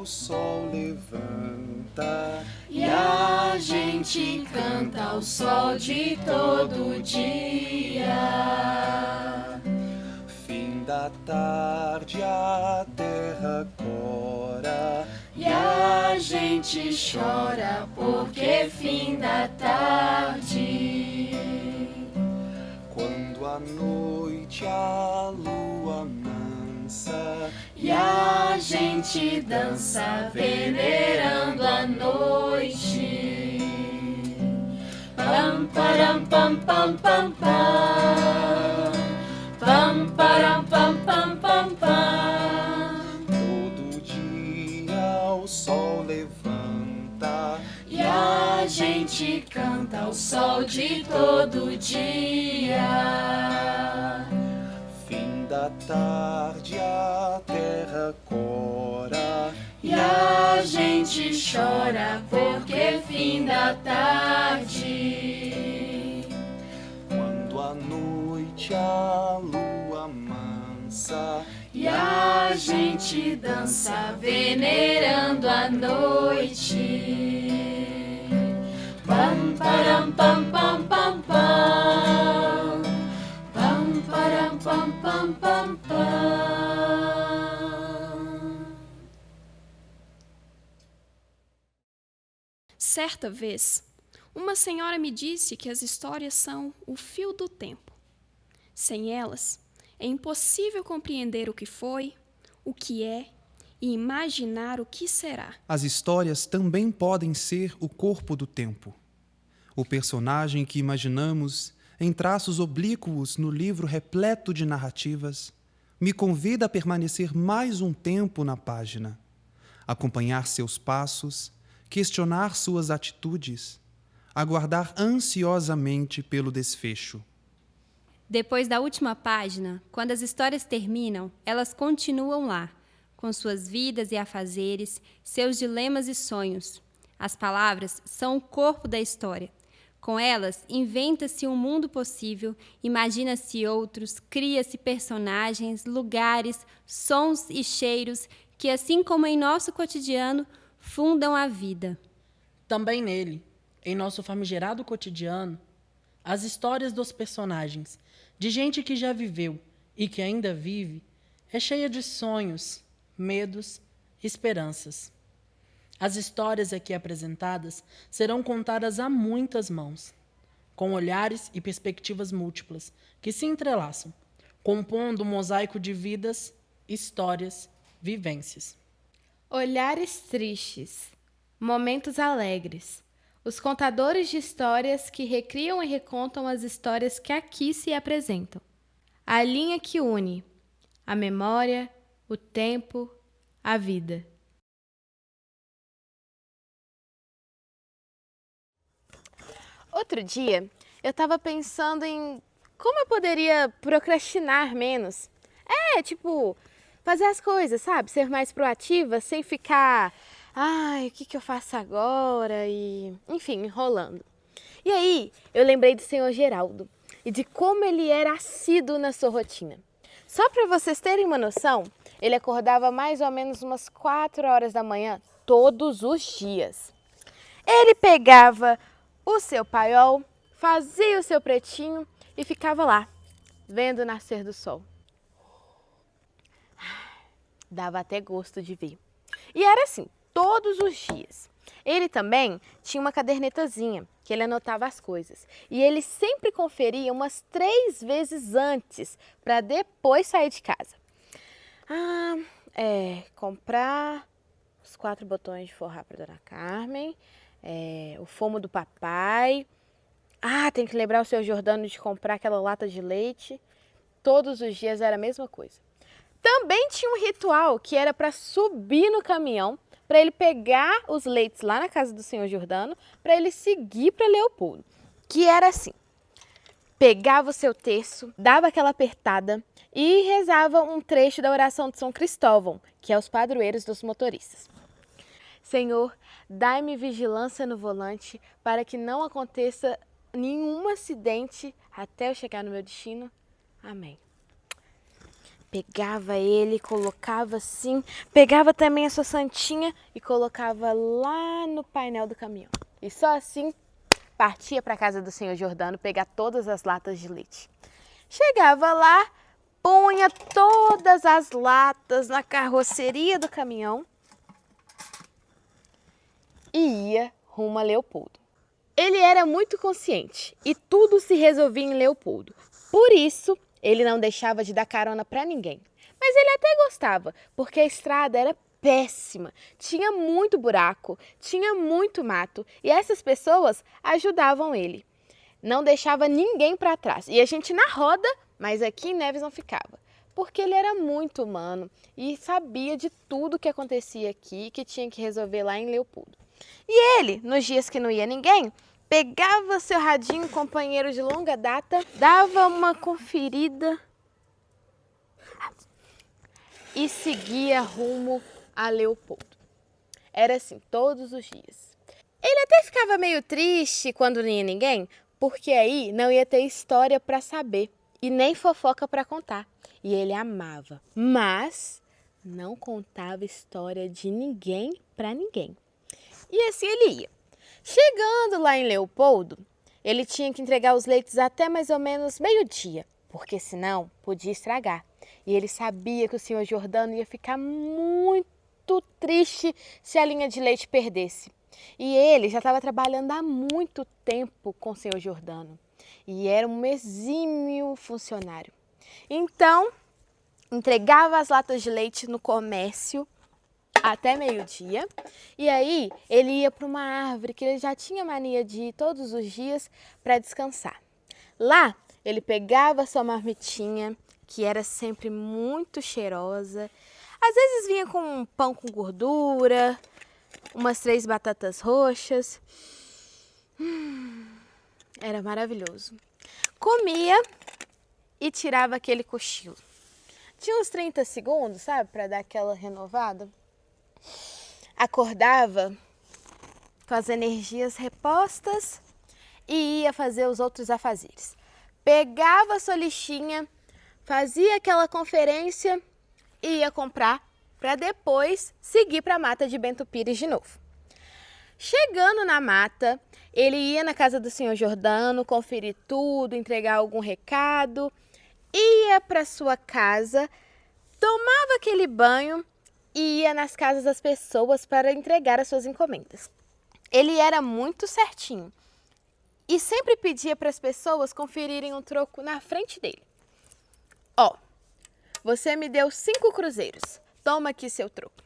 sol levanta e a gente canta ao sol de todo dia. Fim da tarde a terra cora e a gente chora porque fim da tarde. Quando à noite a lua mansa e a gente dança venerando a noite. Pam param pam pam pam pam. Pam param pam pam pam pam. Todo dia o sol levanta e a gente canta ao sol de todo dia. Fim da tarde a terra cora e a gente chora porque fim da tarde. Quando à noite a lua mansa e a gente dança venerando a noite. Pam param pam pam pam pam. Pam param pam pam pam pam. Certa vez, uma senhora me disse que as histórias são o fio do tempo. Sem elas, é impossível compreender o que foi, o que é e imaginar o que será. As histórias também podem ser o corpo do tempo. O personagem que imaginamos, em traços oblíquos no livro repleto de narrativas, me convida a permanecer mais um tempo na página, acompanhar seus passos, questionar suas atitudes, aguardar ansiosamente pelo desfecho. Depois da última página, quando as histórias terminam, elas continuam lá, com suas vidas e afazeres, seus dilemas e sonhos. As palavras são o corpo da história. Com elas, inventa-se um mundo possível, imagina-se outros, cria-se personagens, lugares, sons e cheiros que, assim como em nosso cotidiano, fundam a vida. Também nele, em nosso famigerado cotidiano, as histórias dos personagens, de gente que já viveu e que ainda vive, é cheia de sonhos, medos, esperanças. As histórias aqui apresentadas serão contadas a muitas mãos, com olhares e perspectivas múltiplas que se entrelaçam, compondo um mosaico de vidas, histórias, vivências. Olhares tristes, momentos alegres, os contadores de histórias que recriam e recontam as histórias que aqui se apresentam. A linha que une a memória, o tempo, a vida. Outro dia, eu estava pensando em como eu poderia procrastinar menos. Fazer as coisas, sabe? Ser mais proativa, sem ficar, o que eu faço agora? Enfim, enrolando. E aí, eu lembrei do senhor Geraldo e de como ele era assíduo na sua rotina. Só para vocês terem uma noção, ele acordava mais ou menos umas 4 horas da manhã todos os dias. Ele pegava o seu paiol, fazia o seu pretinho e ficava lá, vendo o nascer do sol. Dava até gosto de ver. E era assim, todos os dias. Ele também tinha uma cadernetazinha que ele anotava as coisas. E ele sempre conferia umas 3 vezes antes, para depois sair de casa. Comprar os 4 botões de forrar para Dona Carmen, o fumo do papai. Tem que lembrar o seu Jordano de comprar aquela lata de leite. Todos os dias era a mesma coisa. Também tinha um ritual que era para subir no caminhão, para ele pegar os leites lá na casa do senhor Jordano, para ele seguir para Leopoldo. Que era assim, pegava o seu terço, dava aquela apertada e rezava um trecho da oração de São Cristóvão, que é os padroeiros dos motoristas. Senhor, dai-me vigilância no volante para que não aconteça nenhum acidente até eu chegar no meu destino. Amém. Pegava ele, colocava assim, pegava também a sua santinha e colocava lá no painel do caminhão. E só assim partia para a casa do senhor Jordano pegar todas as latas de leite. Chegava lá, punha todas as latas na carroceria do caminhão e ia rumo a Leopoldo. Ele era muito consciente e tudo se resolvia em Leopoldo. Por isso, ele não deixava de dar carona para ninguém. Mas ele até gostava, porque a estrada era péssima, tinha muito buraco, tinha muito mato e essas pessoas ajudavam ele. Não deixava ninguém para trás. E a gente na roda, mas aqui em Neves não ficava. Porque ele era muito humano e sabia de tudo que acontecia aqui, que tinha que resolver lá em Leopoldo. E ele, nos dias que não ia ninguém, pegava seu radinho, companheiro de longa data, dava uma conferida e seguia rumo a Leopoldo. Era assim, todos os dias. Ele até ficava meio triste quando não ia ninguém, porque aí não ia ter história para saber e nem fofoca para contar. E ele amava, mas não contava história de ninguém para ninguém. E assim ele ia. Chegando lá em Leopoldo, ele tinha que entregar os leites até mais ou menos meio-dia, porque senão podia estragar. E ele sabia que o senhor Jordano ia ficar muito triste se a linha de leite perdesse. E ele já estava trabalhando há muito tempo com o senhor Jordano e era um exímio funcionário. Então, entregava as latas de leite no comércio até meio-dia e aí ele ia para uma árvore que ele já tinha mania de ir todos os dias para descansar. Lá, ele pegava sua marmitinha, que era sempre muito cheirosa. Às vezes vinha com um pão com gordura, umas 3 batatas roxas. Era maravilhoso. Comia e tirava aquele cochilo. Tinha uns 30 segundos, sabe, para dar aquela renovada. Acordava com as energias repostas e ia fazer os outros afazeres. Pegava a sua lixinha, fazia aquela conferência e ia comprar para depois seguir para a mata de Bento Pires de novo. Chegando na mata, ele ia na casa do senhor Jordano, conferir tudo, entregar algum recado, ia para sua casa, tomava aquele banho e ia nas casas das pessoas para entregar as suas encomendas. Ele era muito certinho e sempre pedia para as pessoas conferirem um troco na frente dele. Ó, você me deu 5 cruzeiros, toma aqui seu troco.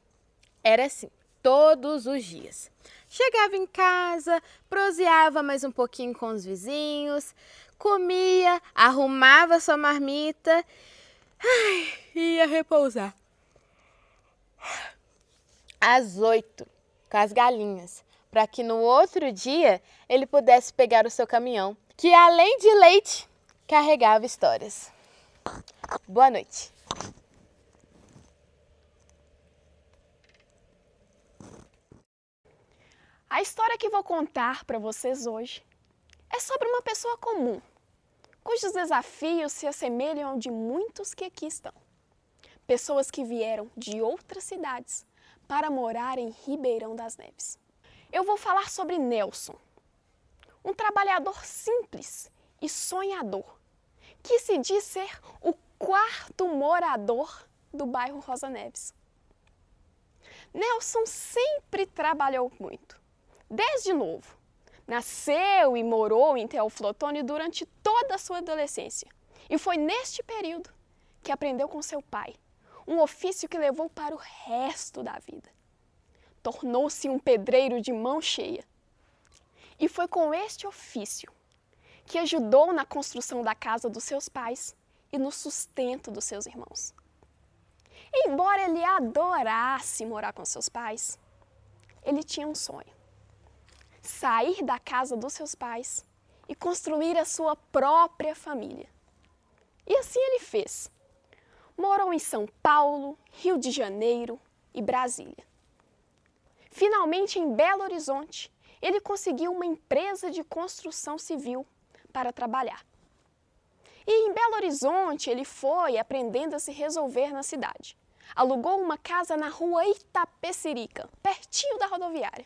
Era assim, todos os dias. Chegava em casa, proseava mais um pouquinho com os vizinhos, comia, arrumava sua marmita e ia repousar. Às 8, com as galinhas, para que no outro dia ele pudesse pegar o seu caminhão, que além de leite, carregava histórias. Boa noite. A história que vou contar para vocês hoje é sobre uma pessoa comum, cujos desafios se assemelham ao de muitos que aqui estão. Pessoas que vieram de outras cidades para morar em Ribeirão das Neves. Eu vou falar sobre Nelson, um trabalhador simples e sonhador, que se diz ser o 4º morador do bairro Rosa Neves. Nelson sempre trabalhou muito. Desde novo, nasceu e morou em Teófilo Otoni durante toda a sua adolescência. E foi neste período que aprendeu com seu pai, um ofício que levou para o resto da vida. Tornou-se um pedreiro de mão cheia. E foi com este ofício que ajudou na construção da casa dos seus pais e no sustento dos seus irmãos. Embora ele adorasse morar com seus pais, ele tinha um sonho: sair da casa dos seus pais e construir a sua própria família. E assim ele fez. Morou em São Paulo, Rio de Janeiro e Brasília. Finalmente, em Belo Horizonte, ele conseguiu uma empresa de construção civil para trabalhar. E em Belo Horizonte ele foi aprendendo a se resolver na cidade. Alugou uma casa na rua Itapecerica, pertinho da rodoviária.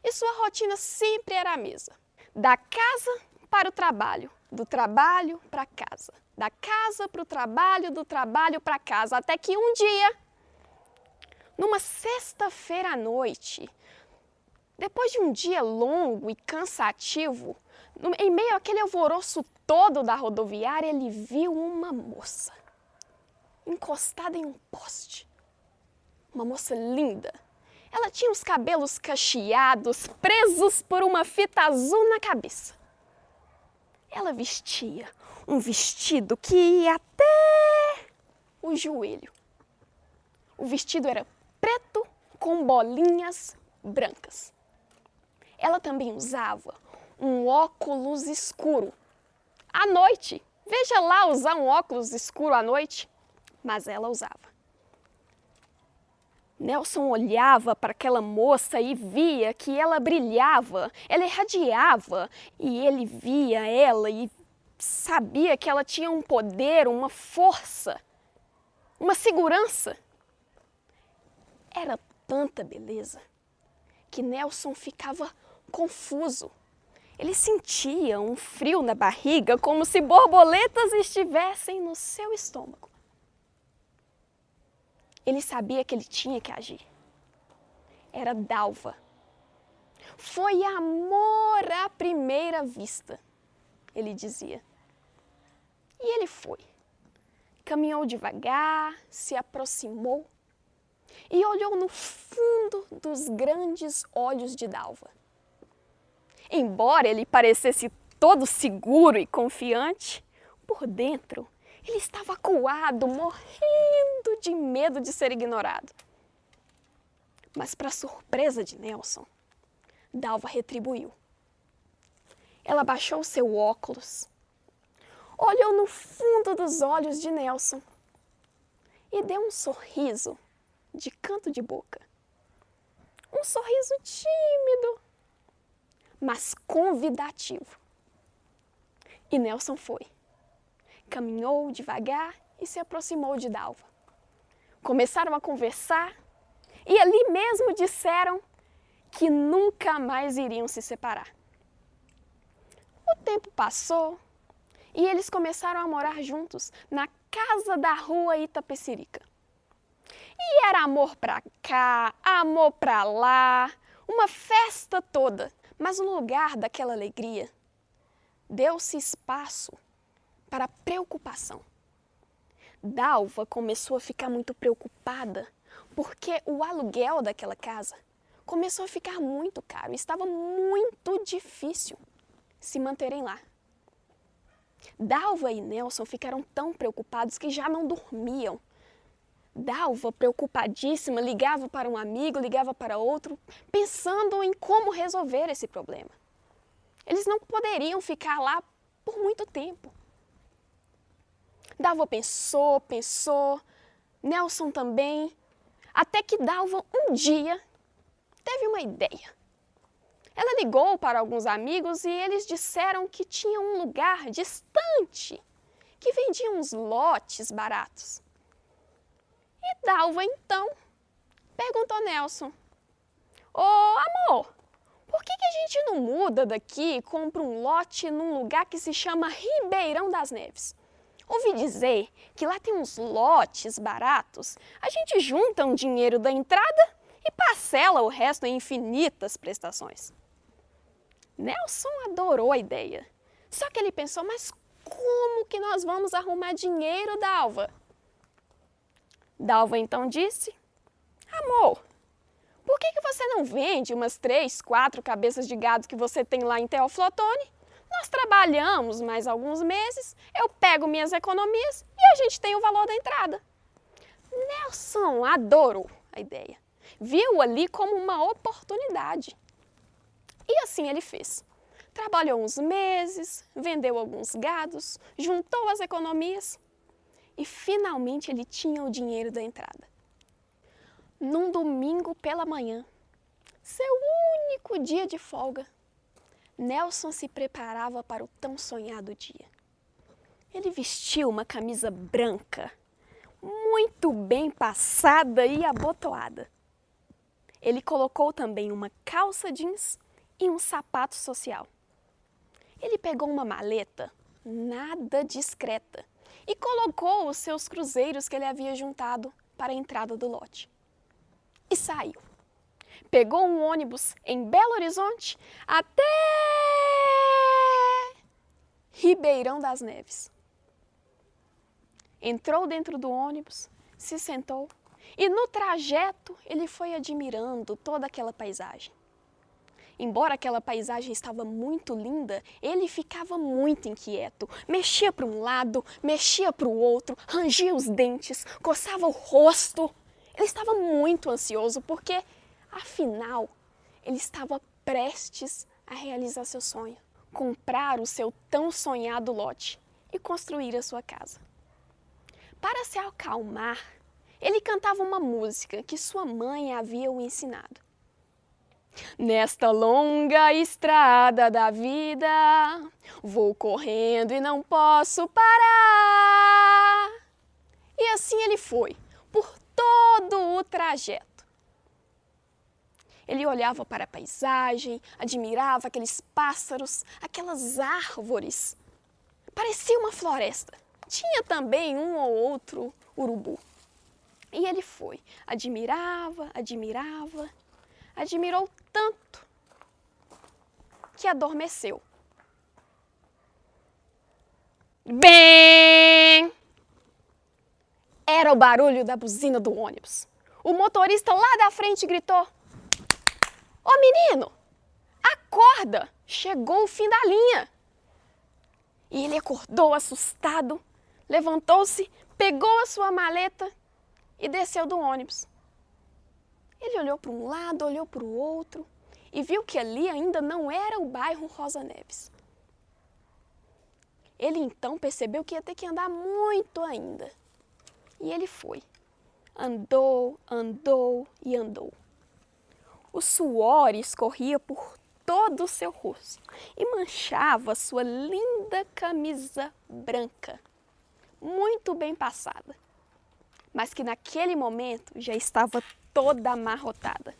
E sua rotina sempre era a mesma. Da casa para o trabalho, do trabalho para casa. Da casa para o trabalho, do trabalho para casa. Até que um dia, numa sexta-feira à noite, depois de um dia longo e cansativo, em meio àquele alvoroço todo da rodoviária, ele viu uma moça encostada em um poste. Uma moça linda. Ela tinha os cabelos cacheados, presos por uma fita azul na cabeça. Ela vestia um vestido que ia até o joelho. O vestido era preto com bolinhas brancas. Ela também usava um óculos escuro. À noite. Veja lá usar um óculos escuro à noite. Mas ela usava. Nelson olhava para aquela moça e via que ela brilhava, ela irradiava, e ele via ela e sabia que ela tinha um poder, uma força, uma segurança. Era tanta beleza que Nelson ficava confuso. Ele sentia um frio na barriga, como se borboletas estivessem no seu estômago. Ele sabia que ele tinha que agir. Era Dalva. Foi amor à primeira vista, ele dizia. E ele foi. Caminhou devagar, se aproximou e olhou no fundo dos grandes olhos de Dalva. Embora ele parecesse todo seguro e confiante, por dentro ele estava acuado, morrendo de medo de ser ignorado. Mas, para surpresa de Nelson, Dalva retribuiu. Ela baixou seu óculos, olhou no fundo dos olhos de Nelson e deu um sorriso de canto de boca. Um sorriso tímido, mas convidativo. E Nelson foi. Caminhou devagar e se aproximou de Dalva. Começaram a conversar e ali mesmo disseram que nunca mais iriam se separar. O tempo passou e eles começaram a morar juntos na casa da rua Itapecerica. E era amor pra cá, amor pra lá, uma festa toda. Mas no lugar daquela alegria, deu-se espaço para preocupação. Dalva começou a ficar muito preocupada porque o aluguel daquela casa começou a ficar muito caro. Estava muito difícil se manterem lá. Dalva e Nelson ficaram tão preocupados que já não dormiam. Dalva, preocupadíssima, ligava para um amigo, ligava para outro, pensando em como resolver esse problema. Eles não poderiam ficar lá por muito tempo. Dalva pensou, Nelson também, até que Dalva um dia teve uma ideia. Ela ligou para alguns amigos e eles disseram que tinha um lugar distante que vendia uns lotes baratos. E Dalva, então, perguntou a Nelson: "Ô, amor, por que a gente não muda daqui e compra um lote num lugar que se chama Ribeirão das Neves? Ouvi dizer que lá tem uns lotes baratos. A gente junta um dinheiro da entrada e parcela o resto em infinitas prestações." Nelson adorou a ideia. Só que ele pensou: mas como que nós vamos arrumar dinheiro, Dalva? Dalva então disse: "Amor, por que você não vende umas 3, 4 cabeças de gado que você tem lá em Teoflotone? Nós trabalhamos mais alguns meses, eu pego minhas economias e a gente tem o valor da entrada." Nelson adorou a ideia. Viu ali como uma oportunidade. E assim ele fez. Trabalhou uns meses, vendeu alguns gados, juntou as economias e finalmente ele tinha o dinheiro da entrada. Num domingo pela manhã, seu único dia de folga, Nelson se preparava para o tão sonhado dia. Ele vestiu uma camisa branca, muito bem passada e abotoada. Ele colocou também uma calça jeans e um sapato social. Ele pegou uma maleta nada discreta e colocou os seus cruzeiros que ele havia juntado para a entrada do lote. E saiu. Pegou um ônibus em Belo Horizonte até Ribeirão das Neves. Entrou dentro do ônibus, se sentou e no trajeto ele foi admirando toda aquela paisagem. Embora aquela paisagem estava muito linda, ele ficava muito inquieto. Mexia para um lado, mexia para o outro, rangia os dentes, coçava o rosto. Ele estava muito ansioso porque, afinal, ele estava prestes a realizar seu sonho. Comprar o seu tão sonhado lote e construir a sua casa. Para se acalmar, ele cantava uma música que sua mãe havia o ensinado. Nesta longa estrada da vida, vou correndo e não posso parar. E assim ele foi, por todo o trajeto. Ele olhava para a paisagem, admirava aqueles pássaros, aquelas árvores. Parecia uma floresta. Tinha também um ou outro urubu. E ele foi, admirava, admirou tanto que adormeceu. Bem! Era o barulho da buzina do ônibus. O motorista lá da frente gritou: "Ô menino, acorda! Chegou o fim da linha!" E ele acordou assustado, levantou-se, pegou a sua maleta e desceu do ônibus. Ele olhou para um lado, olhou para o outro e viu que ali ainda não era o bairro Rosa Neves. Ele então percebeu que ia ter que andar muito ainda. E ele foi. Andou, andou e andou. O suor escorria por todo o seu rosto e manchava sua linda camisa branca, muito bem passada, mas que naquele momento já estava toda amarrotada.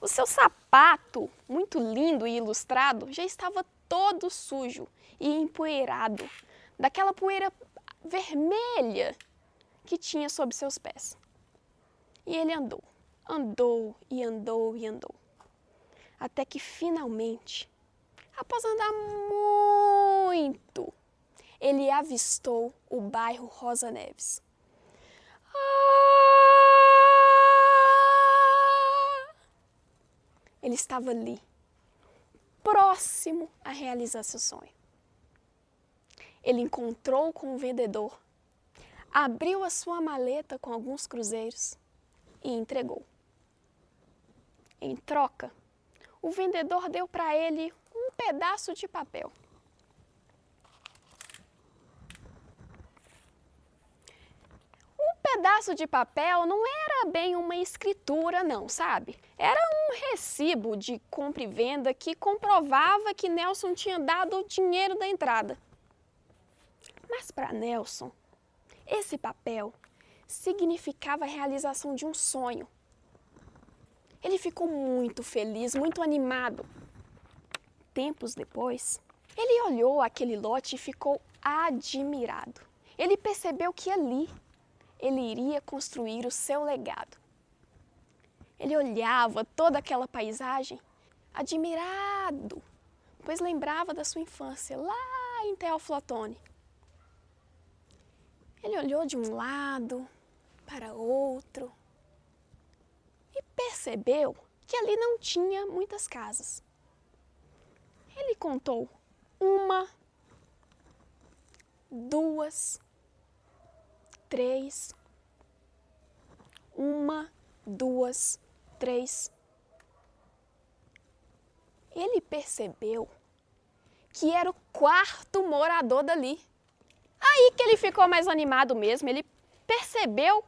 O seu sapato, muito lindo e ilustrado, já estava todo sujo e empoeirado, daquela poeira vermelha que tinha sob seus pés. E ele andou, andou e andou e andou, até que finalmente, após andar muito, ele avistou o bairro Rosa Neves. Ele estava ali, próximo a realizar seu sonho. Ele encontrou com o vendedor, abriu a sua maleta com alguns cruzeiros e entregou. Em troca, o vendedor deu para ele um pedaço de papel. Pedaço de papel não era bem uma escritura não, sabe? Era um recibo de compra e venda que comprovava que Nelson tinha dado o dinheiro da entrada. Mas para Nelson, esse papel significava a realização de um sonho. Ele ficou muito feliz, muito animado. Tempos depois, ele olhou aquele lote e ficou admirado. Ele percebeu que ali ele iria construir o seu legado. Ele olhava toda aquela paisagem, admirado, pois lembrava da sua infância, lá em Teófilo Otoni. Ele olhou de um lado para outro e percebeu que ali não tinha muitas casas. Ele contou 1, 2, 3. 1, 2, 3. Ele percebeu que era o 4º morador dali. Aí que ele ficou mais animado mesmo. Ele percebeu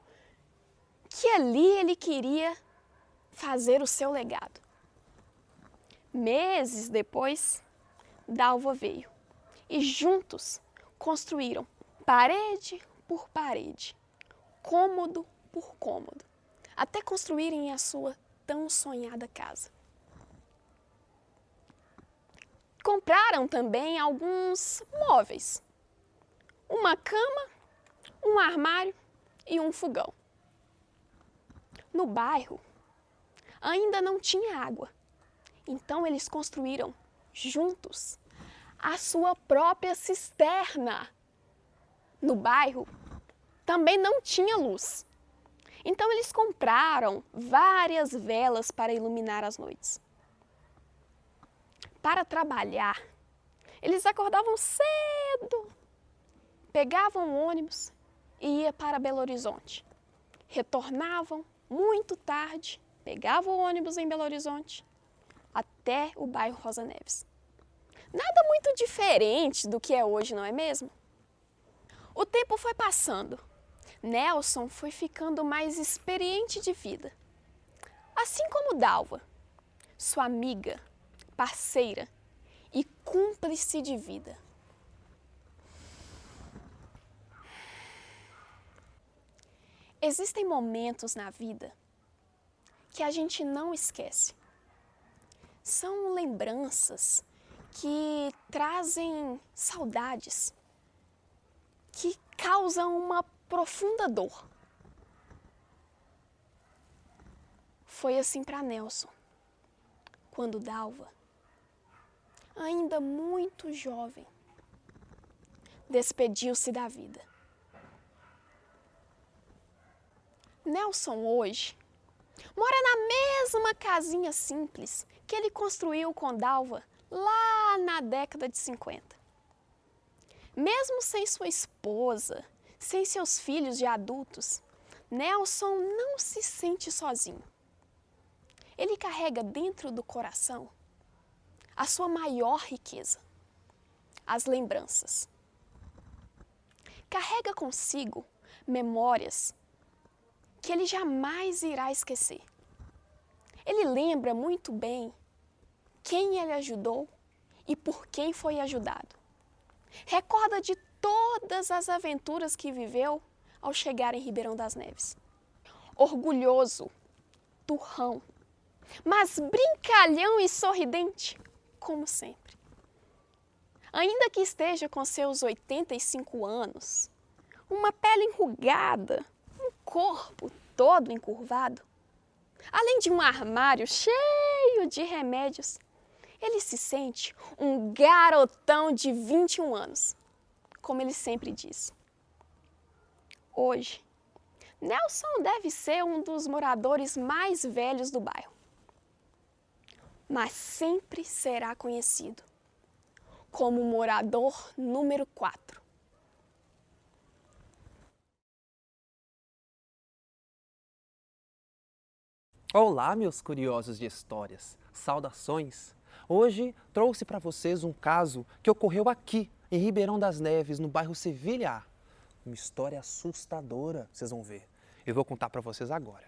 que ali ele queria fazer o seu legado. Meses depois, Dalva veio. E juntos construíram parede por parede, cômodo por cômodo, até construírem a sua tão sonhada casa. Compraram também alguns móveis, uma cama, um armário e um fogão. No bairro, ainda não tinha água, então eles construíram juntos a sua própria cisterna. No bairro, também não tinha luz, então eles compraram várias velas para iluminar as noites. Para trabalhar, eles acordavam cedo, pegavam o ônibus e iam para Belo Horizonte. Retornavam muito tarde, pegavam o ônibus em Belo Horizonte, até o bairro Rosa Neves. Nada muito diferente do que é hoje, não é mesmo? O tempo foi passando. Nelson foi ficando mais experiente de vida. Assim como Dalva, sua amiga, parceira e cúmplice de vida. Existem momentos na vida que a gente não esquece. São lembranças que trazem saudades, que causam uma profunda dor. Foi assim para Nelson, quando Dalva, ainda muito jovem, despediu-se da vida. Nelson hoje mora na mesma casinha simples que ele construiu com Dalva lá na década de 50. Mesmo sem sua esposa, sem seus filhos de adultos, Nelson não se sente sozinho. Ele carrega dentro do coração a sua maior riqueza, as lembranças. Carrega consigo memórias que ele jamais irá esquecer. Ele lembra muito bem quem ele ajudou e por quem foi ajudado. Recorda de todas as aventuras que viveu ao chegar em Ribeirão das Neves. Orgulhoso, turrão, mas brincalhão e sorridente, como sempre. Ainda que esteja com seus 85 anos, uma pele enrugada, um corpo todo encurvado, além de um armário cheio de remédios, ele se sente um garotão de 21 anos, como ele sempre diz. Hoje, Nelson deve ser um dos moradores mais velhos do bairro, mas sempre será conhecido como morador número 4. Olá, meus curiosos de histórias. Saudações! Hoje trouxe para vocês um caso que ocorreu aqui, em Ribeirão das Neves, no bairro Sevilha. Uma história assustadora, vocês vão ver. Eu vou contar para vocês agora.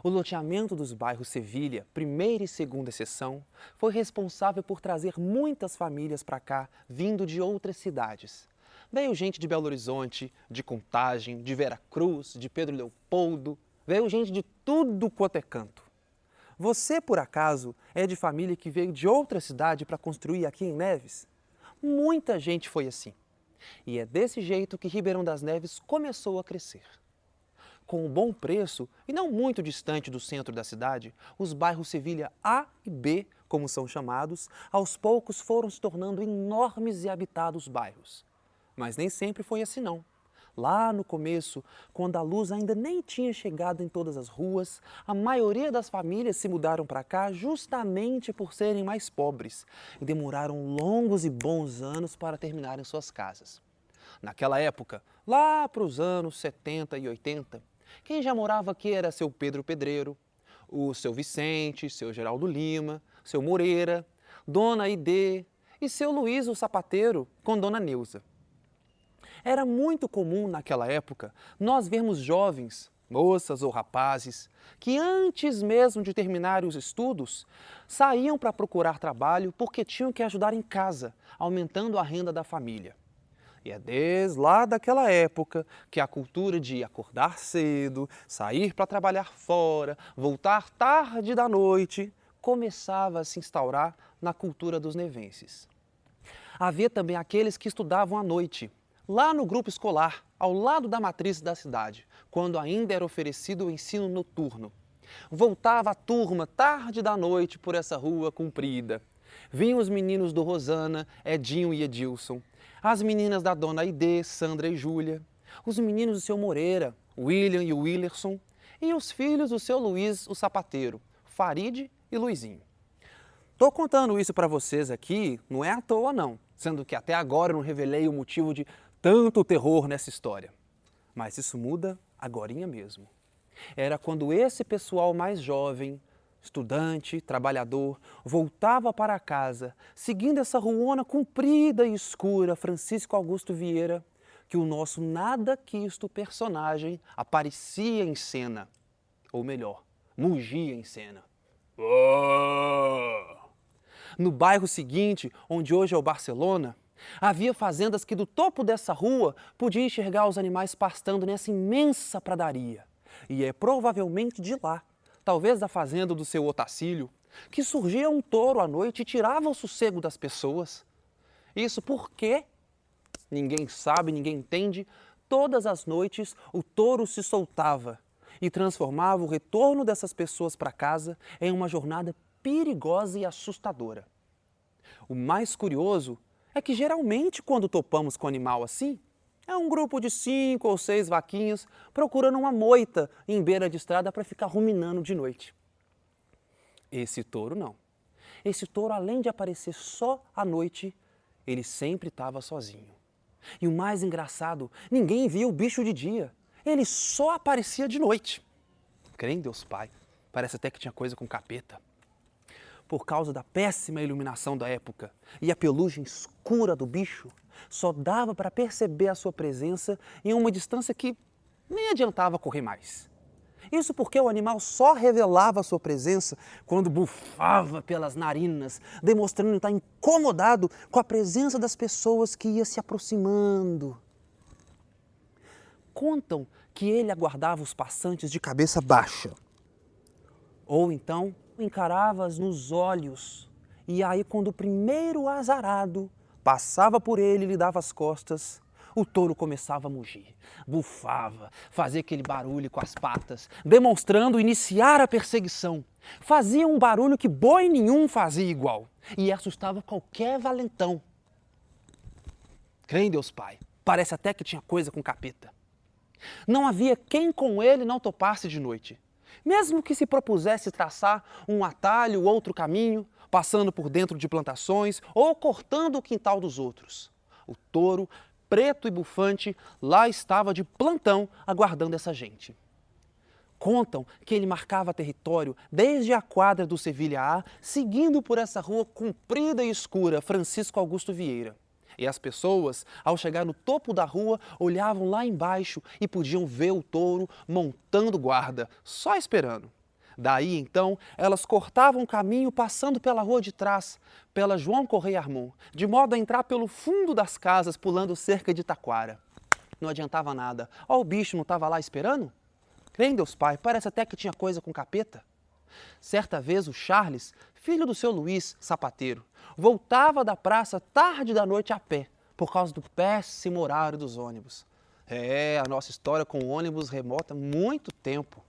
O loteamento dos bairros Sevilha, primeira e segunda seção, foi responsável por trazer muitas famílias para cá, vindo de outras cidades. Veio gente de Belo Horizonte, de Contagem, de Veracruz, de Pedro Leopoldo. Veio gente de tudo quanto é canto. Você, por acaso, é de família que veio de outra cidade para construir aqui em Neves? Muita gente foi assim. E é desse jeito que Ribeirão das Neves começou a crescer. Com um bom preço e não muito distante do centro da cidade, os bairros Sevilha A e B, como são chamados, aos poucos foram se tornando enormes e habitados bairros. Mas nem sempre foi assim não. Lá no começo, quando a luz ainda nem tinha chegado em todas as ruas, a maioria das famílias se mudaram para cá justamente por serem mais pobres e demoraram longos e bons anos para terminarem suas casas. Naquela época, lá para os anos 70 e 80, quem já morava aqui era seu Pedro Pedreiro, o seu Vicente, seu Geraldo Lima, seu Moreira, Dona Idê e seu Luiz o Sapateiro com Dona Neuza. Era muito comum naquela época nós vermos jovens, moças ou rapazes, que antes mesmo de terminarem os estudos, saíam para procurar trabalho porque tinham que ajudar em casa, aumentando a renda da família. E é desde lá daquela época que a cultura de acordar cedo, sair para trabalhar fora, voltar tarde da noite, começava a se instaurar na cultura dos nevenses. Havia também aqueles que estudavam à noite, lá no grupo escolar, ao lado da matriz da cidade, quando ainda era oferecido o ensino noturno. Voltava a turma tarde da noite por essa rua comprida. Vinham os meninos do Rosana, Edinho e Edilson, as meninas da dona Aide, Sandra e Júlia, os meninos do seu Moreira, William e Willerson, e os filhos do seu Luiz, o sapateiro, Farid e Luizinho. Tô contando isso para vocês aqui, não é à toa não, sendo que até agora eu não revelei o motivo de tanto terror nessa história. Mas isso muda agorinha mesmo. Era quando esse pessoal mais jovem, estudante, trabalhador, voltava para casa, seguindo essa ruona comprida e escura, Francisco Augusto Vieira, que o nosso nada quisto personagem aparecia em cena. Ou melhor, mugia em cena. No bairro seguinte, onde hoje é o Barcelona, havia fazendas que do topo dessa rua podia enxergar os animais pastando nessa imensa pradaria. E é provavelmente de lá, talvez da fazenda do seu Otacílio, que surgia um touro à noite e tirava o sossego das pessoas. Isso porque, ninguém sabe, ninguém entende, todas as noites o touro se soltava e transformava o retorno dessas pessoas para casa em uma jornada perigosa e assustadora. O mais curioso é que geralmente quando topamos com um animal assim, é um grupo de 5 ou 6 vaquinhas procurando uma moita em beira de estrada para ficar ruminando de noite. Esse touro não. Esse touro, além de aparecer só à noite, ele sempre estava sozinho. E o mais engraçado, ninguém via o bicho de dia. Ele só aparecia de noite. Crê em Deus Pai, parece até que tinha coisa com capeta. Por causa da péssima iluminação da época e a pelugem escura do bicho, só dava para perceber a sua presença em uma distância que nem adiantava correr mais. Isso porque o animal só revelava a sua presença quando bufava pelas narinas, demonstrando estar incomodado com a presença das pessoas que ia se aproximando. Contam que ele aguardava os passantes de cabeça baixa. Ou então encarava-as nos olhos, e aí quando o primeiro azarado passava por ele e lhe dava as costas, o touro começava a mugir, bufava, fazia aquele barulho com as patas, demonstrando iniciar a perseguição. Fazia um barulho que boi nenhum fazia igual, e assustava qualquer valentão. Crê em Deus Pai, parece até que tinha coisa com capeta. Não havia quem com ele não topasse de noite. Mesmo que se propusesse traçar um atalho, outro caminho, passando por dentro de plantações ou cortando o quintal dos outros. O touro, preto e bufante, lá estava de plantão aguardando essa gente. Contam que ele marcava território desde a quadra do Sevilha A, seguindo por essa rua comprida e escura, Francisco Augusto Vieira. E as pessoas, ao chegar no topo da rua, olhavam lá embaixo e podiam ver o touro montando guarda, só esperando. Daí, então, elas cortavam o caminho passando pela rua de trás, pela João Correia Armon, de modo a entrar pelo fundo das casas, pulando cerca de taquara. Não adiantava nada. Ó, o bicho não estava lá esperando? Crê em Deus Pai, parece até que tinha coisa com capeta. Certa vez o Charles, filho do seu Luiz, sapateiro, voltava da praça tarde da noite a pé, por causa do péssimo horário dos ônibus. A nossa história com o ônibus remota muito tempo.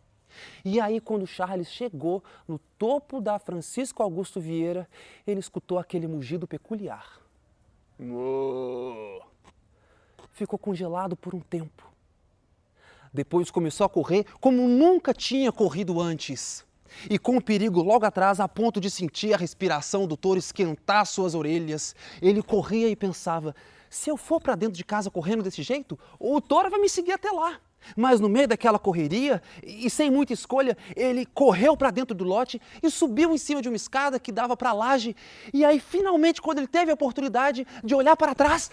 E aí, quando o Charles chegou no topo da Francisco Augusto Vieira, ele escutou aquele mugido peculiar. Ficou congelado por um tempo. Depois começou a correr como nunca tinha corrido antes. E com o perigo logo atrás, a ponto de sentir a respiração do touro esquentar suas orelhas, ele corria e pensava, se eu for para dentro de casa correndo desse jeito, o touro vai me seguir até lá. Mas no meio daquela correria, e sem muita escolha, ele correu para dentro do lote e subiu em cima de uma escada que dava para a laje. E aí, finalmente, quando ele teve a oportunidade de olhar para trás,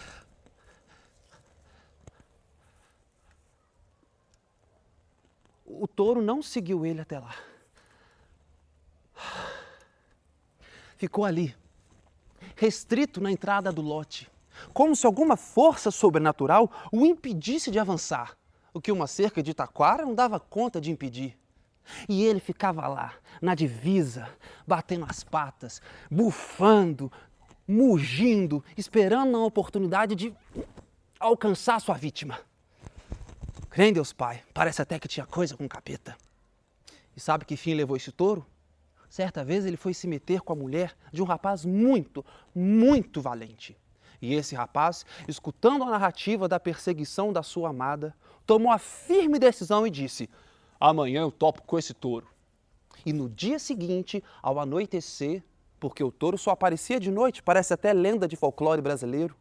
o touro não seguiu ele até lá. Ficou ali, restrito na entrada do lote, como se alguma força sobrenatural o impedisse de avançar, o que uma cerca de taquara não dava conta de impedir. E ele ficava lá, na divisa, batendo as patas, bufando, mugindo, esperando a oportunidade de alcançar sua vítima. Crê em Deus Pai, parece até que tinha coisa com o capeta. E sabe que fim levou esse touro? Certa vez ele foi se meter com a mulher de um rapaz muito, muito valente. E esse rapaz, escutando a narrativa da perseguição da sua amada, tomou a firme decisão e disse: amanhã eu topo com esse touro. E no dia seguinte, ao anoitecer, porque o touro só aparecia de noite, parece até lenda de folclore brasileiro,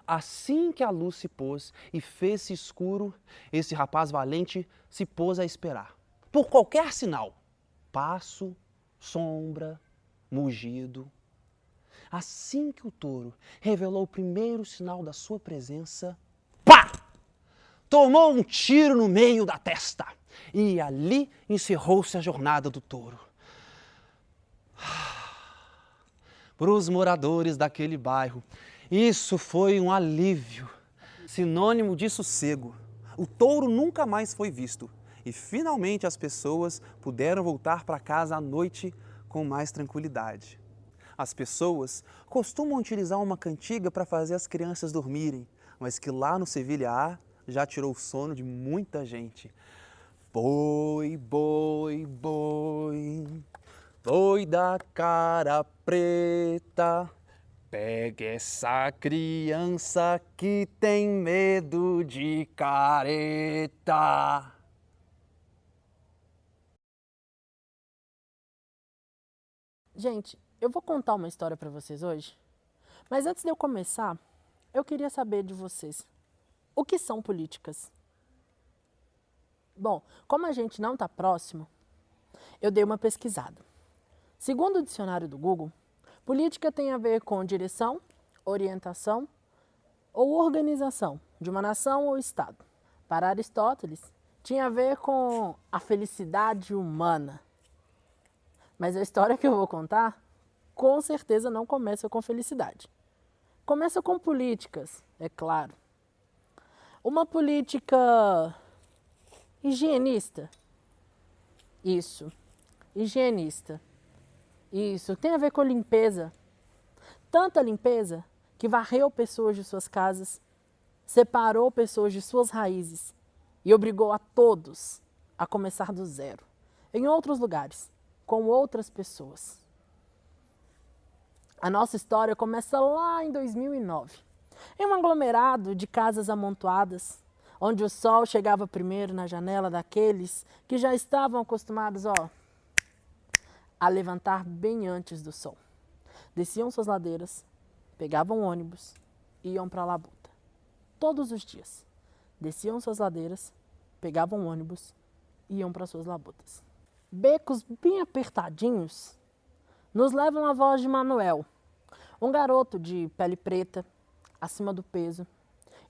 assim que a luz se pôs e fez-se escuro, esse rapaz valente se pôs a esperar, por qualquer sinal, passo, sombra, mugido. Assim que o touro revelou o primeiro sinal da sua presença, pá! Tomou um tiro no meio da testa e ali encerrou-se a jornada do touro. Para os moradores daquele bairro, isso foi um alívio, sinônimo de sossego. O touro nunca mais foi visto e finalmente as pessoas puderam voltar para casa à noite com mais tranquilidade. As pessoas costumam utilizar uma cantiga para fazer as crianças dormirem, mas que lá no Sevilha A já tirou o sono de muita gente. Boi, boi, boi, boi da cara preta, pega essa criança que tem medo de careta. Gente, eu vou contar uma história para vocês hoje, mas antes de eu começar, eu queria saber de vocês, o que são políticas? Bom, como a gente não está próximo, eu dei uma pesquisada. Segundo o dicionário do Google, política tem a ver com direção, orientação ou organização de uma nação ou estado. Para Aristóteles, tinha a ver com a felicidade humana. Mas a história que eu vou contar, com certeza não começa com felicidade. Começa com políticas, é claro. Uma política higienista. Isso, higienista. Isso, tem a ver com limpeza. Tanta limpeza que varreu pessoas de suas casas, separou pessoas de suas raízes e obrigou a todos a começar do zero, em outros lugares, com outras pessoas. A nossa história começa lá em 2009, em um aglomerado de casas amontoadas, onde o sol chegava primeiro na janela daqueles que já estavam acostumados, a levantar bem antes do sol. Desciam suas ladeiras, pegavam ônibus e iam para a labuta. Todos os dias. Desciam suas ladeiras, pegavam ônibus e iam para suas labutas. Becos bem apertadinhos nos levam à voz de Manuel, um garoto de pele preta, acima do peso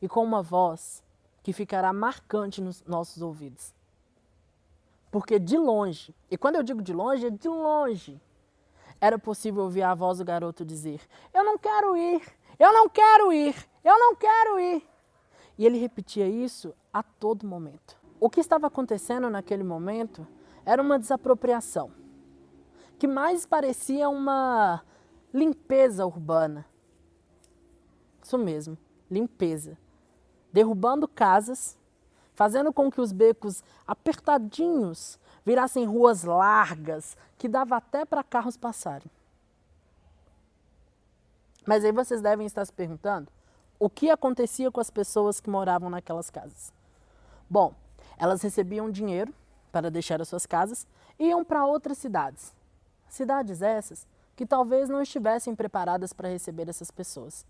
e com uma voz que ficará marcante nos nossos ouvidos. Porque de longe, e quando eu digo de longe, é de longe, era possível ouvir a voz do garoto dizer: eu não quero ir, eu não quero ir, eu não quero ir. E ele repetia isso a todo momento. O que estava acontecendo naquele momento era uma desapropriação, que mais parecia uma limpeza urbana. Isso mesmo, limpeza. Derrubando casas, fazendo com que os becos apertadinhos virassem ruas largas, que dava até para carros passarem. Mas aí vocês devem estar se perguntando, o que acontecia com as pessoas que moravam naquelas casas? Bom, elas recebiam dinheiro para deixar as suas casas e iam para outras cidades. Cidades essas que talvez não estivessem preparadas para receber essas pessoas.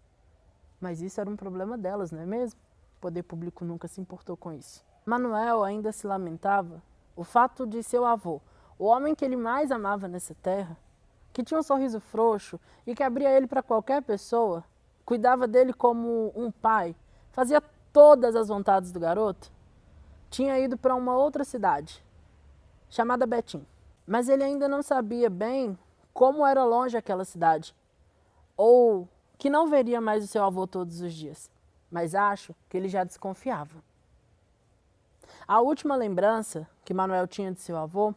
Mas isso era um problema delas, não é mesmo? O poder público nunca se importou com isso. Manuel ainda se lamentava o fato de seu avô, o homem que ele mais amava nessa terra, que tinha um sorriso frouxo e que abria ele para qualquer pessoa, cuidava dele como um pai, fazia todas as vontades do garoto, tinha ido para uma outra cidade, chamada Betim. Mas ele ainda não sabia bem como era longe aquela cidade, ou que não veria mais o seu avô todos os dias, mas acho que ele já desconfiava. A última lembrança que Manuel tinha de seu avô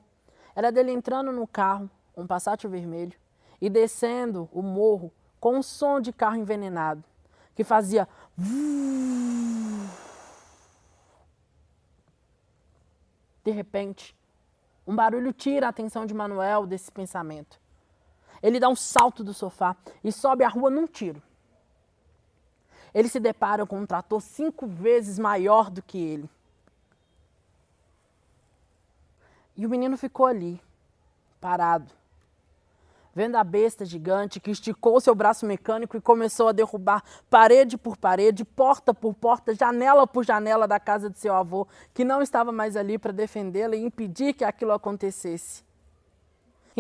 era dele entrando no carro, um Passat vermelho, e descendo o morro com um som de carro envenenado, que fazia... De repente, um barulho tira a atenção de Manuel desse pensamento. Ele dá um salto do sofá e sobe a rua num tiro. Ele se depara com um trator 5 vezes maior do que ele. E o menino ficou ali, parado, vendo a besta gigante que esticou seu braço mecânico e começou a derrubar parede por parede, porta por porta, janela por janela da casa de seu avô, que não estava mais ali para defendê-la e impedir que aquilo acontecesse.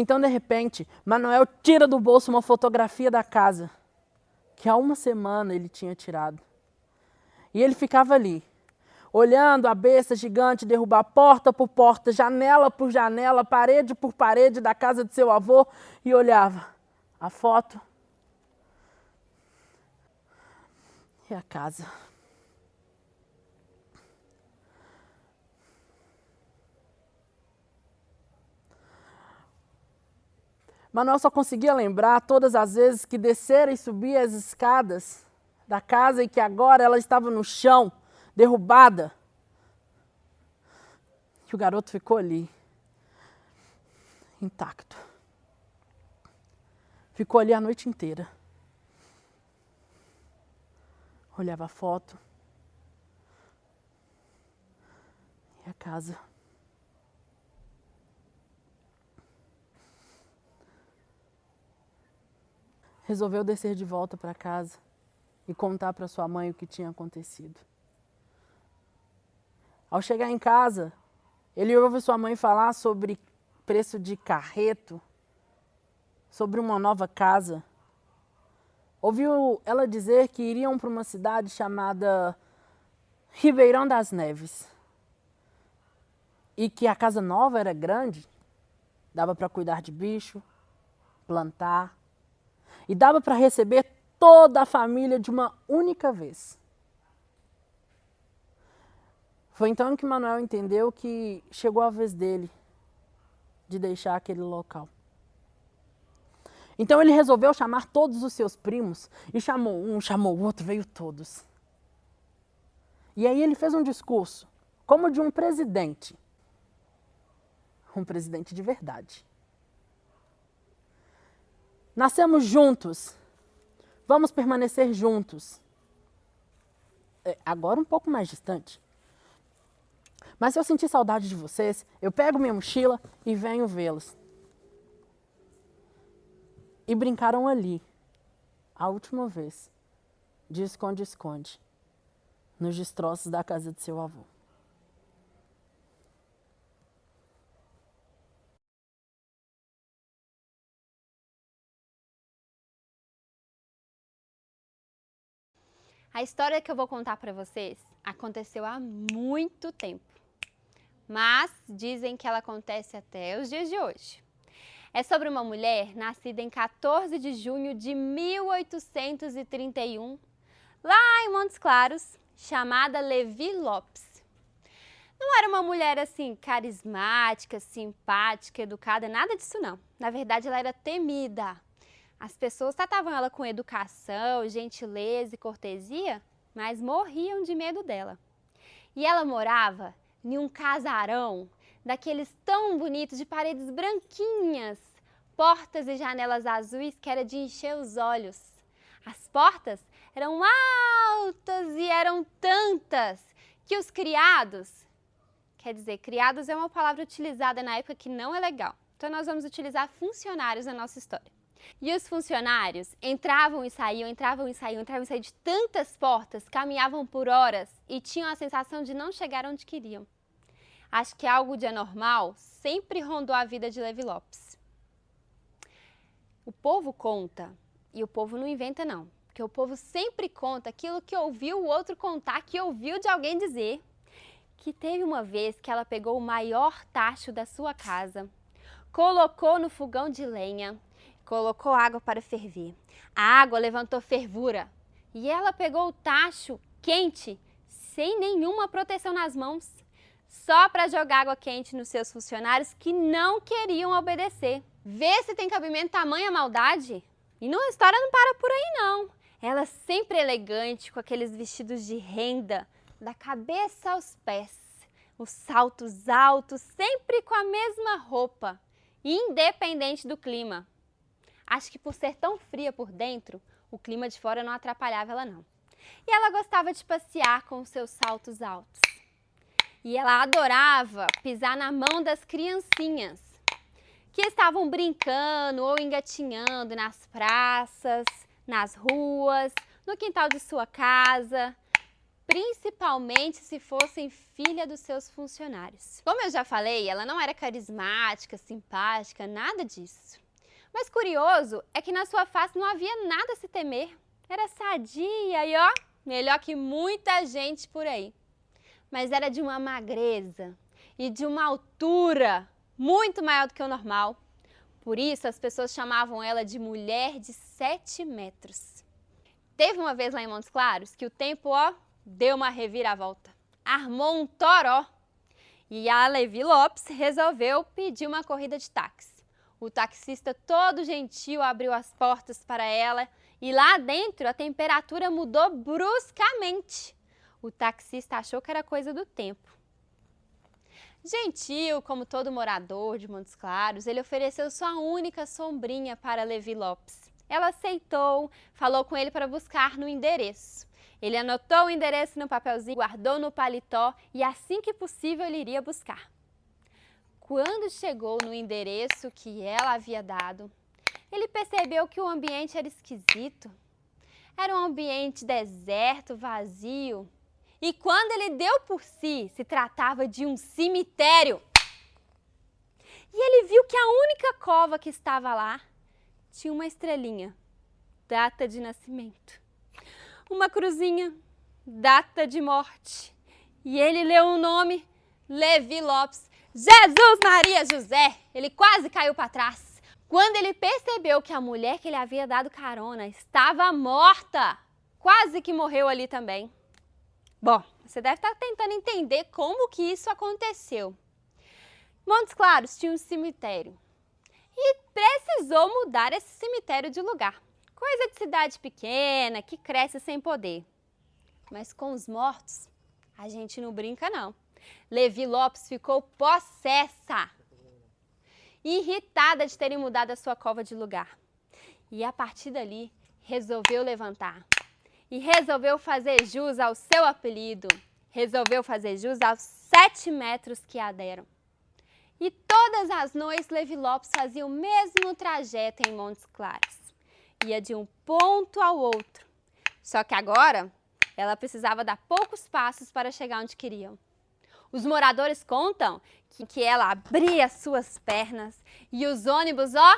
Então, de repente, Manuel tira do bolso uma fotografia da casa, que há uma semana ele tinha tirado. E ele ficava ali, olhando a besta gigante derrubar porta por porta, janela por janela, parede por parede da casa de seu avô, e olhava a foto e a casa. Manuel só conseguia lembrar todas as vezes que descera e subia as escadas da casa e que agora ela estava no chão, derrubada. E o garoto ficou ali, intacto. Ficou ali a noite inteira. Olhava a foto e a casa. Resolveu descer de volta para casa e contar para sua mãe o que tinha acontecido. Ao chegar em casa, ele ouve sua mãe falar sobre preço de carreto, sobre uma nova casa. Ouviu ela dizer que iriam para uma cidade chamada Ribeirão das Neves. E que a casa nova era grande, dava para cuidar de bicho, plantar, e dava para receber toda a família de uma única vez. Foi então que Manuel entendeu que chegou a vez dele de deixar aquele local. Então ele resolveu chamar todos os seus primos, e chamou um, chamou o outro, veio todos. E aí ele fez um discurso, como de um presidente de verdade. Nascemos juntos, vamos permanecer juntos. Agora um pouco mais distante. Mas se eu sentir saudade de vocês, eu pego minha mochila e venho vê-los. E brincaram ali, a última vez, de esconde-esconde, nos destroços da casa de seu avô. A história que eu vou contar para vocês aconteceu há muito tempo, mas dizem que ela acontece até os dias de hoje. É sobre uma mulher nascida em 14 de junho de 1831, lá em Montes Claros, chamada Levi Lopes. Não era uma mulher assim carismática, simpática, educada, nada disso não. Na verdade, ela era temida. As pessoas tratavam ela com educação, gentileza e cortesia, mas morriam de medo dela. E ela morava em um casarão, daqueles tão bonitos, de paredes branquinhas, portas e janelas azuis que era de encher os olhos. As portas eram altas e eram tantas que os criados, quer dizer, criados é uma palavra utilizada na época que não é legal, então nós vamos utilizar funcionários na nossa história. E os funcionários entravam e saíam de tantas portas, caminhavam por horas e tinham a sensação de não chegar onde queriam. Acho que algo de anormal sempre rondou a vida de Levi Lopes. O povo conta, e o povo não inventa não, porque o povo sempre conta aquilo que ouviu o outro contar, que ouviu de alguém dizer, que teve uma vez que ela pegou o maior tacho da sua casa, colocou no fogão de lenha, colocou água para ferver. A água levantou fervura e ela pegou o tacho quente, sem nenhuma proteção nas mãos, só para jogar água quente nos seus funcionários que não queriam obedecer. Vê se tem cabimento tamanha maldade? E a história não para por aí, não. Ela sempre elegante, com aqueles vestidos de renda, da cabeça aos pés, os saltos altos, sempre com a mesma roupa, independente do clima. Acho que por ser tão fria por dentro, o clima de fora não atrapalhava ela não. E ela gostava de passear com os seus saltos altos. E ela adorava pisar na mão das criancinhas, que estavam brincando ou engatinhando nas praças, nas ruas, no quintal de sua casa, principalmente se fossem filha dos seus funcionários. Como eu já falei, ela não era carismática, simpática, nada disso. Mas curioso é que na sua face não havia nada a se temer. Era sadia e ó, melhor que muita gente por aí. Mas era de uma magreza e de uma altura muito maior do que o normal. Por isso as pessoas chamavam ela de mulher de 7 metros. Teve uma vez lá em Montes Claros que o tempo, ó, deu uma reviravolta. Armou um toró e a Levi Lopes resolveu pedir uma corrida de táxi. O taxista todo gentil abriu as portas para ela e lá dentro a temperatura mudou bruscamente. O taxista achou que era coisa do tempo. Gentil, como todo morador de Montes Claros, ele ofereceu sua única sombrinha para Levi Lopes. Ela aceitou, falou com ele para buscar no endereço. Ele anotou o endereço no papelzinho, guardou no paletó e assim que possível ele iria buscar. Quando chegou no endereço que ela havia dado, ele percebeu que o ambiente era esquisito. Era um ambiente deserto, vazio. E quando ele deu por si, se tratava de um cemitério. E ele viu que a única cova que estava lá tinha uma estrelinha, data de nascimento. Uma cruzinha, data de morte. E ele leu o nome, Levi Lopes. Jesus Maria José! Ele quase caiu para trás. Quando ele percebeu que a mulher que ele havia dado carona estava morta, quase que morreu ali também. Bom, você deve estar tentando entender como que isso aconteceu. Montes Claros tinha um cemitério e precisou mudar esse cemitério de lugar. Coisa de cidade pequena, que cresce sem poder. Mas com os mortos, a gente não brinca não. Levi Lopes ficou possessa, irritada de terem mudado a sua cova de lugar. E a partir dali, resolveu levantar. E resolveu fazer jus ao seu apelido. Resolveu fazer jus aos 7 metros que a deram. E todas as noites, Levi Lopes fazia o mesmo trajeto em Montes Claros. Ia de um ponto ao outro. Só que agora, ela precisava dar poucos passos para chegar onde queriam. Os moradores contam que ela abria suas pernas e os ônibus, ó,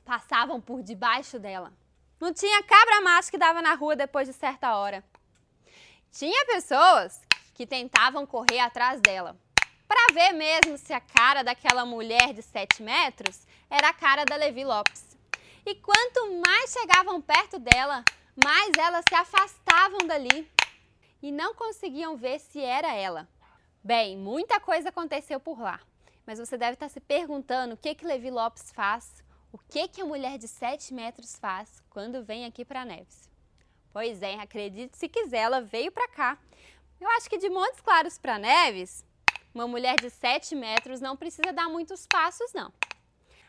passavam por debaixo dela. Não tinha cabra macho que dava na rua depois de certa hora. Tinha pessoas que tentavam correr atrás dela, para ver mesmo se a cara daquela mulher de 7 metros era a cara da Levi Lopes. E quanto mais chegavam perto dela, mais elas se afastavam dali e não conseguiam ver se era ela. Bem, muita coisa aconteceu por lá, mas você deve estar se perguntando o que Levi Lopes faz, o que a mulher de 7 metros faz quando vem aqui para Neves. Pois é, acredite se quiser, ela veio para cá. Eu acho que de Montes Claros para Neves, uma mulher de 7 metros não precisa dar muitos passos, não.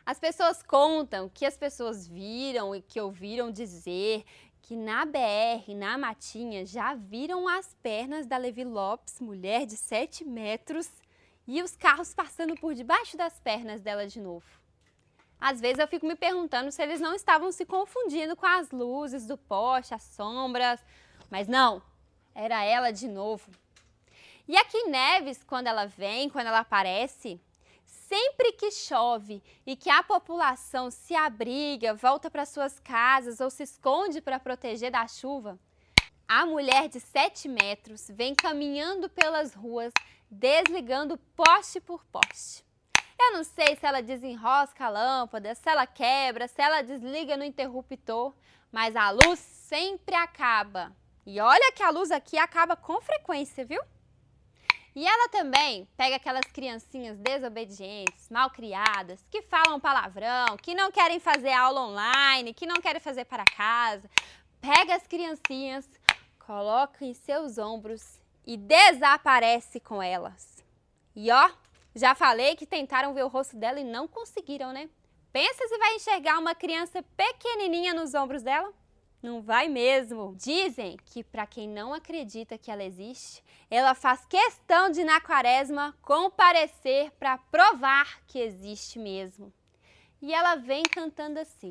As pessoas contam que as pessoas viram e que ouviram dizer que na BR, na Matinha, já viram as pernas da Levi Lopes, mulher de 7 metros, e os carros passando por debaixo das pernas dela de novo. Às vezes eu fico me perguntando se eles não estavam se confundindo com as luzes do poste, as sombras, mas não, era ela de novo. E aqui em Neves, quando ela vem, quando ela aparece, sempre que chove e que a população se abriga, volta para suas casas ou se esconde para proteger da chuva, a mulher de 7 metros vem caminhando pelas ruas, desligando poste por poste. Eu não sei se ela desenrosca a lâmpada, se ela quebra, se ela desliga no interruptor, mas a luz sempre acaba. E olha que a luz aqui acaba com frequência, viu? E ela também pega aquelas criancinhas desobedientes, malcriadas, que falam palavrão, que não querem fazer aula online, que não querem fazer para casa. Pega as criancinhas, coloca em seus ombros e desaparece com elas. E ó, já falei que tentaram ver o rosto dela e não conseguiram, né? Pensa se vai enxergar uma criança pequenininha nos ombros dela? Não vai mesmo. Dizem que para quem não acredita que ela existe, ela faz questão de na quaresma comparecer para provar que existe mesmo. E ela vem cantando assim: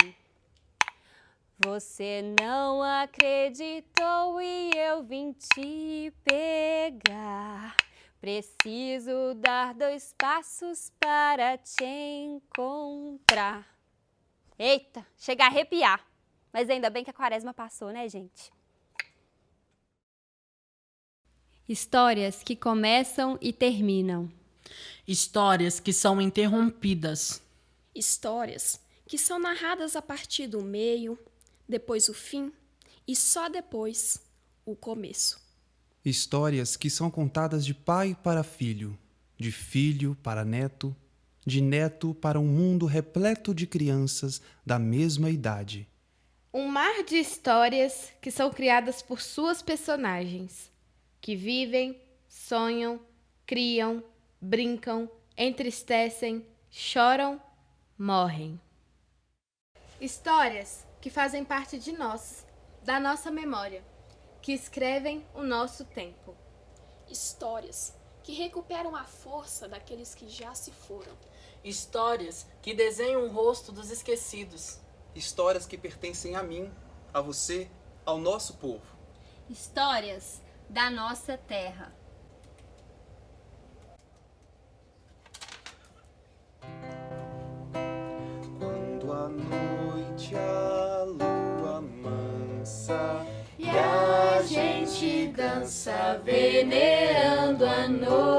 você não acreditou e eu vim te pegar. Preciso dar 2 passos para te encontrar. Eita, chega a arrepiar. Mas ainda bem que a quaresma passou, né, gente? Histórias que começam e terminam. Histórias que são interrompidas. Histórias que são narradas a partir do meio, depois o fim e só depois o começo. Histórias que são contadas de pai para filho, de filho para neto, de neto para um mundo repleto de crianças da mesma idade. Um mar de histórias que são criadas por suas personagens, que vivem, sonham, criam, brincam, entristecem, choram, morrem. Histórias que fazem parte de nós, da nossa memória, que escrevem o nosso tempo. Histórias que recuperam a força daqueles que já se foram. Histórias que desenham o rosto dos esquecidos. Histórias que pertencem a mim, a você, ao nosso povo. Histórias da nossa terra. Quando a noite a lua mansa E a gente dança venerando a noite.